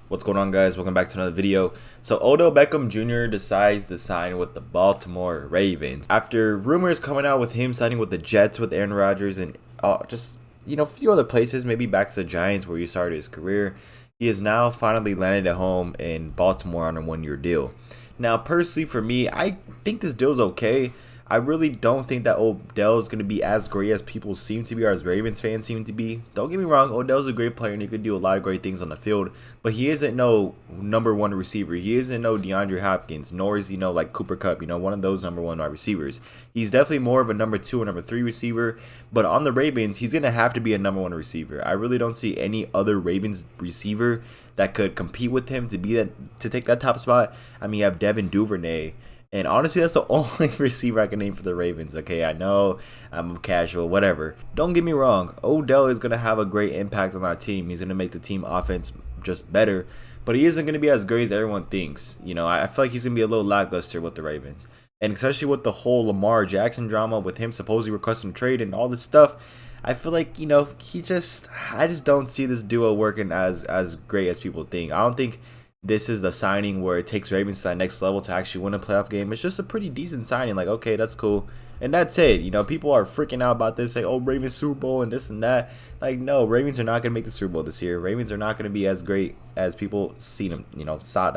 What's going on, guys? Welcome back to another video. So Odell Beckham Jr. decides to sign with the Baltimore Ravens after rumors coming out with him signing with the Jets with Aaron Rodgers and a few other places, maybe back to the Giants where he started his career. He has now finally landed at home in Baltimore on a one-year deal. Now, personally, for me, I think this deal's okay. I really don't think that Odell is going to be as great as people seem to be, or as Ravens fans seem to be. Don't get me wrong, Odell's a great player and he could do a lot of great things on the field, but he isn't no number one receiver. He isn't no DeAndre Hopkins, nor is he like Cooper Kupp, one of those number one wide receivers. He's definitely more of a number two or number three receiver, but on the Ravens, he's going to have to be a number one receiver. I really don't see any other Ravens receiver that could compete with him to take that top spot. I mean, you have Devin Duvernay. And honestly, that's the only receiver I can name for the Ravens. Okay, I know I'm casual, whatever. Don't get me wrong. Odell is going to have a great impact on our team. He's going to make the team offense just better. But he isn't going to be as great as everyone thinks. I feel like he's going to be a little lackluster with the Ravens. And especially with the whole Lamar Jackson drama with him supposedly requesting a trade and all this stuff. I feel like, I just don't see this duo working as great as people think. I don't think this is the signing where it takes Ravens to that next level to actually win a playoff game. It's just a pretty decent signing. Like, okay, that's cool. And that's it. People are freaking out about this. Say, oh, Ravens Super Bowl and this and that. Like, no, Ravens are not going to make the Super Bowl this year. Ravens are not going to be as great as people see them, sought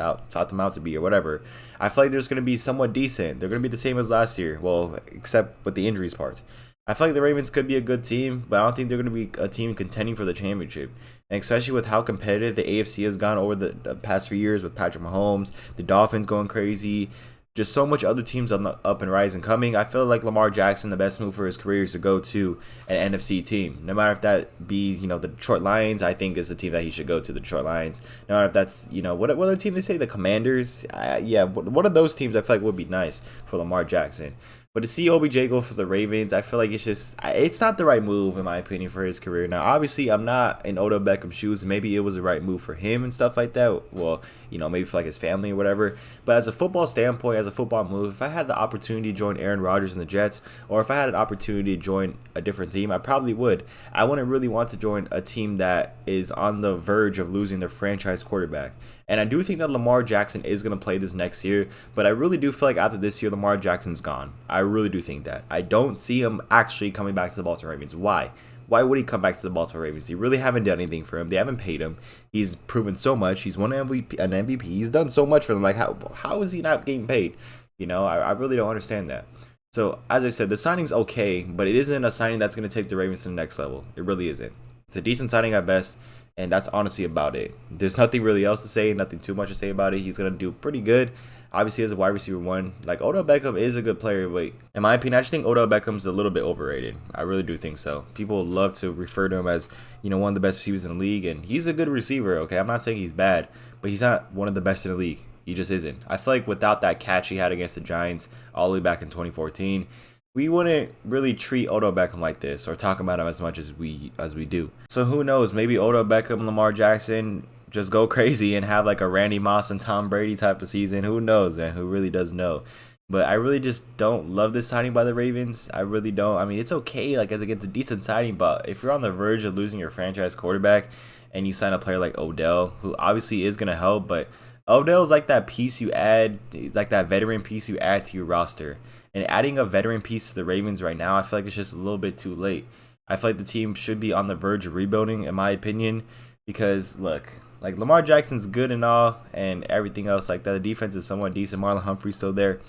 them out to be or whatever. I feel like there's going to be somewhat decent. They're going to be the same as last year. Well, except with the injuries part. I feel like the Ravens could be a good team, but I don't think they're going to be a team contending for the championship. And especially with how competitive the AFC has gone over the past few years with Patrick Mahomes, the Dolphins going crazy, just so much other teams on the up and rising coming. I feel like Lamar Jackson, the best move for his career is to go to an NFC team. No matter if that be, the Detroit Lions, I think is the team that he should go to, the Detroit Lions. No matter if that's, what other team they say, the Commanders? Yeah, one of those teams I feel like would be nice for Lamar Jackson. But to see OBJ go for the Ravens, I feel like it's not the right move, in my opinion, for his career. Now, obviously, I'm not in Odell Beckham's shoes. Maybe it was the right move for him and stuff like that. Well, maybe for like his family or whatever. But as a football standpoint, as a football move, if I had the opportunity to join Aaron Rodgers and the Jets, or if I had an opportunity to join a different team, I probably would. I wouldn't really want to join a team that is on the verge of losing their franchise quarterback. And I do think that Lamar Jackson is going to play this next year, but I really do feel like after this year, Lamar Jackson's gone. I really do think that. I don't see him actually coming back to the Baltimore Ravens. Why? Why would he come back to the Baltimore Ravens? They really haven't done anything for him. They haven't paid him. He's proven so much. He's won an MVP. He's done so much for them. Like, how is he not getting paid? I really don't understand that. So, as I said, the signing's okay, but it isn't a signing that's going to take the Ravens to the next level. It really isn't. It's a decent signing at best. And that's honestly about it. There's nothing really else to say, nothing too much to say about it. He's going to do pretty good. Obviously, as a wide receiver one, like Odell Beckham is a good player, but in my opinion, I just think Odell Beckham's a little bit overrated. I really do think so. People love to refer to him as, one of the best receivers in the league, and he's a good receiver, okay? I'm not saying he's bad, but he's not one of the best in the league. He just isn't. I feel like without that catch he had against the Giants all the way back in 2014, we wouldn't really treat Odell Beckham like this or talk about him as much as we do. So who knows? Maybe Odell Beckham, Lamar Jackson just go crazy and have like a Randy Moss and Tom Brady type of season. Who knows, man? Who really does know? But I really just don't love this signing by the Ravens. I really don't. I mean, it's okay. Like, it's a decent signing, but if you're on the verge of losing your franchise quarterback and you sign a player like Odell, who obviously is going to help, but Odell's like that piece you add, like that veteran piece you add to your roster. And adding a veteran piece to the Ravens right now, I feel like it's just a little bit too late. I feel like the team should be on the verge of rebuilding, in my opinion, because, look, like Lamar Jackson's good and all and everything else like that. The defense is somewhat decent. Marlon Humphrey's still there.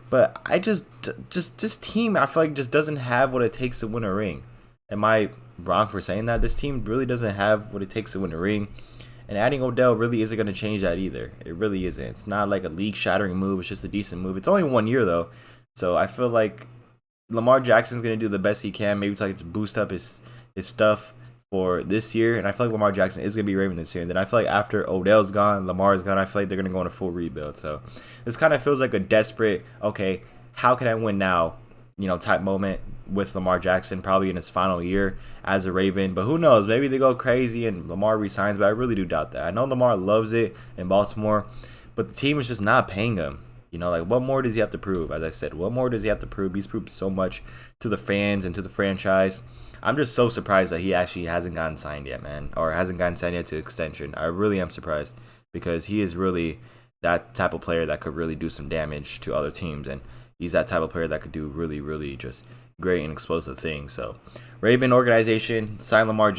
But I just this team, I feel like just doesn't have what it takes to win a ring. Am I wrong for saying that? This team really doesn't have what it takes to win a ring. And adding Odell really isn't going to change that either. It really isn't. It's not like a league-shattering move. It's just a decent move. It's only 1 year, though. So I feel like Lamar Jackson's going to do the best he can, maybe to boost up his stuff for this year. And I feel like Lamar Jackson is going to be Raven this year. And then I feel like after Odell's gone, Lamar's gone, I feel like they're going to go on a full rebuild. So this kind of feels like a desperate, okay, how can I win now, type moment with Lamar Jackson, probably in his final year as a Raven. But who knows? Maybe they go crazy and Lamar resigns, but I really do doubt that. I know Lamar loves it in Baltimore, but the team is just not paying him. What more does he have to prove? As I said, what more does he have to prove? He's proved so much to the fans and to the franchise. I'm just so surprised that he actually hasn't gotten signed yet, man. Or hasn't gotten signed yet to extension. I really am surprised. because he is really that type of player that could really do some damage to other teams, and he's that type of player that could do really just great and explosive things. So Raven organization, sign Lamar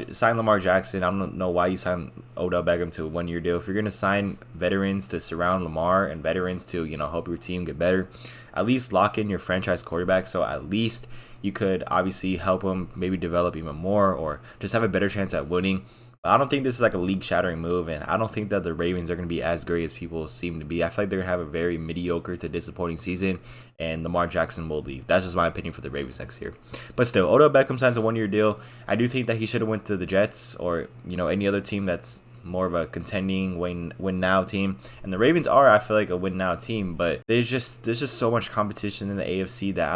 Jackson. I don't know why you signed Odell Beckham to a 1-year deal. If you're gonna sign veterans to surround Lamar and veterans to, you know, help your team get better, at least lock in your franchise quarterback, so at least you could obviously help him maybe develop even more or just have a better chance at winning. I don't think this is like a league-shattering move, and I don't think that the Ravens are going to be as great as people seem to be. I feel like they're going to have a very mediocre to disappointing season, and Lamar Jackson will leave. That's just my opinion for the Ravens next year. But still, Odell Beckham signs a 1-year deal. I do think that he should have went to the Jets or, you know, any other team that's more of a contending win-now team. And the Ravens are, I feel like, a win-now team, but there's just so much competition in the AFC that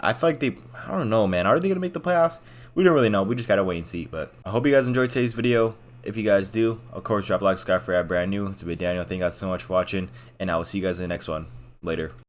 I feel like I don't know, man. Are they going to make the playoffs? We don't really know. We just got to wait and see. But I hope you guys enjoyed today's video. If you guys do, of course, drop a like, subscribe for brand new. It's been Daniel. Thank you guys so much for watching, and I will see you guys in the next one. Later.